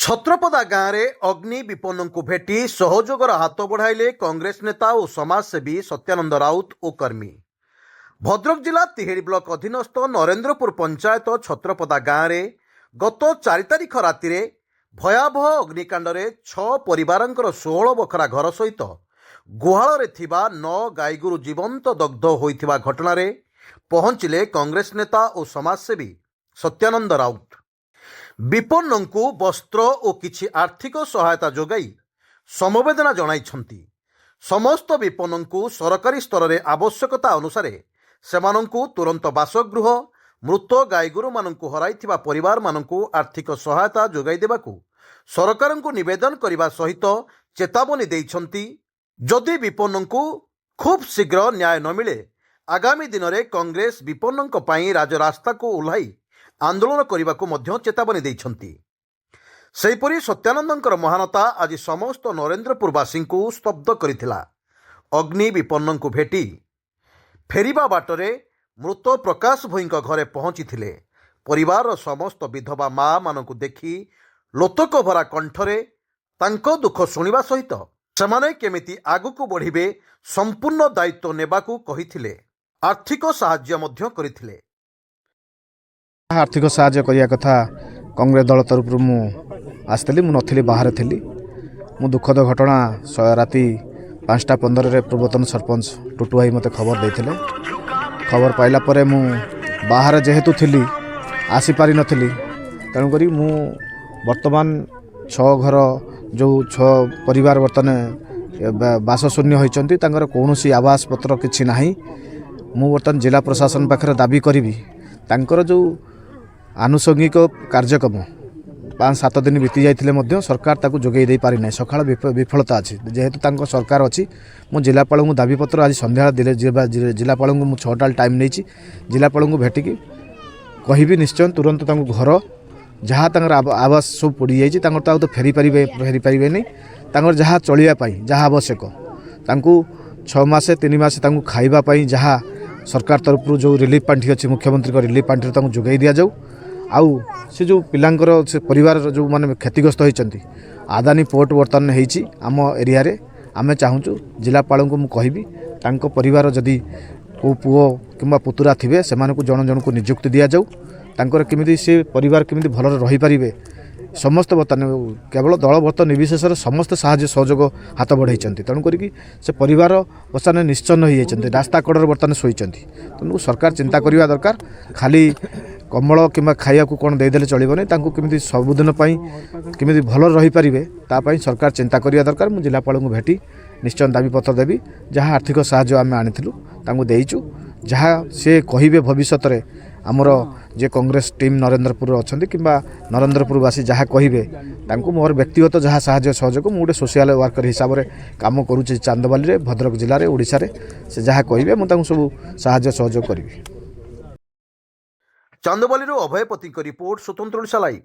ଛତ୍ରପଦା ଗାଁରେ ଅଗ୍ନି ବିପନ୍ନଙ୍କୁ ଭେଟି ସହଯୋଗର ହାତ ବଢ଼ାଇଲେ କଂଗ୍ରେସ ନେତା ଓ ସମାଜସେବୀ ସତ୍ୟାନନ୍ଦ ରାଉତ ଓ କର୍ମୀ। ଭଦ୍ରକ ଜିଲ୍ଲା ତିହିଡ଼ି ବ୍ଲକ ଅଧୀନସ୍ଥ ନରେନ୍ଦ୍ରପୁର ପଞ୍ଚାୟତ ଛତ୍ରପଦା ଗାଁରେ ଗତ 4 ତାରିଖ ରାତିରେ ଭୟାବହ ଅଗ୍ନିକାଣ୍ଡରେ 6 ପରିବାରଙ୍କର 16 ବଖରା ଘର ସହିତ ଗୁହାଳରେ ଥିବା 9 ଗାଈଗୋରୁ ଜୀବନ୍ତ ଦଗ୍ଧ ହୋଇଥିବା ଘଟଣାରେ ପହଞ୍ଚିଲେ କଂଗ୍ରେସ ନେତା ଓ ସମାଜସେବୀ ସତ୍ୟାନନ୍ଦ ରାଉତ। ବିପନ୍ନଙ୍କୁ ବସ୍ତ୍ର ଓ କିଛି ଆର୍ଥିକ ସହାୟତା ଯୋଗାଇ ସମବେଦନା ଜଣାଇଛନ୍ତି। ସମସ୍ତ ବିପନ୍ନଙ୍କୁ ସରକାରୀ ସ୍ତରରେ ଆବଶ୍ୟକତା ଅନୁସାରେ ସେମାନଙ୍କୁ ତୁରନ୍ତ ବାସଗୃହ, ମୃତ ଗାଈଗୋରୁମାନଙ୍କୁ ହରାଇଥିବା ପରିବାରମାନଙ୍କୁ ଆର୍ଥିକ ସହାୟତା ଯୋଗାଇ ଦେବାକୁ ସରକାରଙ୍କୁ ନିବେଦନ କରିବା ସହିତ ଚେତାବନୀ ଦେଇଛନ୍ତି। ଯଦି ବିପନ୍ନଙ୍କୁ ଖୁବ୍ ଶୀଘ୍ର ନ୍ୟାୟ ନ ମିଳେ ଆଗାମୀ ଦିନରେ କଂଗ୍ରେସ ବିପନ୍ନଙ୍କ ପାଇଁ ରାଜରାସ୍ତାକୁ ଓହ୍ଲାଇ ଆନ୍ଦୋଳନ କରିବାକୁ ମଧ୍ୟ ଚେତାବନୀ ଦେଇଛନ୍ତି। ସେହିପରି ସତ୍ୟାନନ୍ଦଙ୍କର ମହାନତା ଆଜି ସମସ୍ତ ନରେନ୍ଦ୍ରପୁରବାସୀଙ୍କୁ ସ୍ତବ୍ଧ କରିଥିଲା। ଅଗ୍ନି ବିପନ୍ନଙ୍କୁ ଭେଟି ଫେରିବା ବାଟରେ ମୃତ ପ୍ରକାଶ ଭୋଇଙ୍କ ଘରେ ପହଞ୍ଚିଥିଲେ। ପରିବାରର ସମସ୍ତ ବିଧବା ମା'ମାନଙ୍କୁ ଦେଖି ଲୋତକ ଭରା କଣ୍ଠରେ ତାଙ୍କ ଦୁଃଖ ଶୁଣିବା ସହିତ ସେମାନେ କେମିତି ଆଗକୁ ବଢ଼ିବେ ସମ୍ପୂର୍ଣ୍ଣ ଦାୟିତ୍ୱ ନେବାକୁ କହିଥିଲେ। ଆର୍ଥିକ ସାହାଯ୍ୟ ମଧ୍ୟ କରିଥିଲେ। आर्थिक साहाय्य करिया कथा कांग्रेस दल तरफ मु आसली मु नथली बाहर थी। मु दुखद घटना राति 5:15 रे पूर्वतन सरपंच टुटू भाई मते खबर देते। खबर पाइला परे मु बाहर जेहेतु थी आसी पारि नथली, तेणुक मु वर्तमान 6 घर जो 6 परिवार वर्तमान बासशून्य होती कौन आवास पत्र किसी ना। मु वर्तमान जिला प्रशासन पाखे दाबी करी तांकर जो आनुषंगिक कार्यक्रम 5-7 दिन बीती जाते सरकार ताकू जोगई दे पारि ना। सकाळ विफलता अच्छी जेहेतु तांको सरकार अच्छी। मु जिलापाल को दाबीपत्र आज संध्या जिलापाल को मु 6टा टाइम नहीं जिलापाल को भेटिकी कहि निश्चय तुरंत घर जहाँ आवास सब पड़ी जाइए तो फेरी पारे नहीं। जहाँ चलिया जहाँ आवश्यक 6 मास 3 मास खावाई जहाँ सरकार तरफ जो रिलीफ पांठी अच्छी मुख्यमंत्री रिलीफ पांठी जोगाई दि जाऊ। आउ से जो पिलांकर से परिवार जो माने क्षतिग्रस्त होती आदानी पोर्ट बर्तमान होती आम एरिया रे आमे चाहूँ जिलापाल को मु कहबी तांको परिवार जदि को पुओ किंबा पुतुरा थिबे सेमानकु जन जन को नियुक्ति दिया जाऊ। तांकर केमिति से परिवार केमिति भलरे रही पारिबे समस्त बर्तमान केवल दल बर्त निर्विशेष समस्त साहाय्य सहयोग हाथ बढ़ाई। तेणुक से परिवार बर्तमान निश्चन्न हो जाती रास्ता कड़े बर्तमान शोई। तेणु सरकार चिंता करवा दरकार। खाली कमल किंबा खाया को कौन देदेले चलबनी केमिति सबुदिन केमिति भल रही पारिबे तापाई सरकार चिंता करवा दरकार। मु जिलापाल को भेटी निश्चय दाबीपत्र देवी जहाँ आर्थिक साहाय्य आम आनीलु तांको देइचु। जहाँ से कहिबे भविष्यत रे आमर जे कांग्रेस टीम नरेंद्रपुर अच्छा कि नरेंद्रपुरवासी जहाँ कहे तांको मोर व्यक्तिगत जहाँ साहाय्य सहयोग मु गोटे सोशल वर्कर हिसाब से काम करुच्ची चांदबाली रे भद्रक जिले में ओडिशा रे से जहाँ कहे मुझे सब साहाय्य सहयोग करी। चांदबाली अभयपति रिपोर्ट स्वतंत्र ओडिशा लाइव।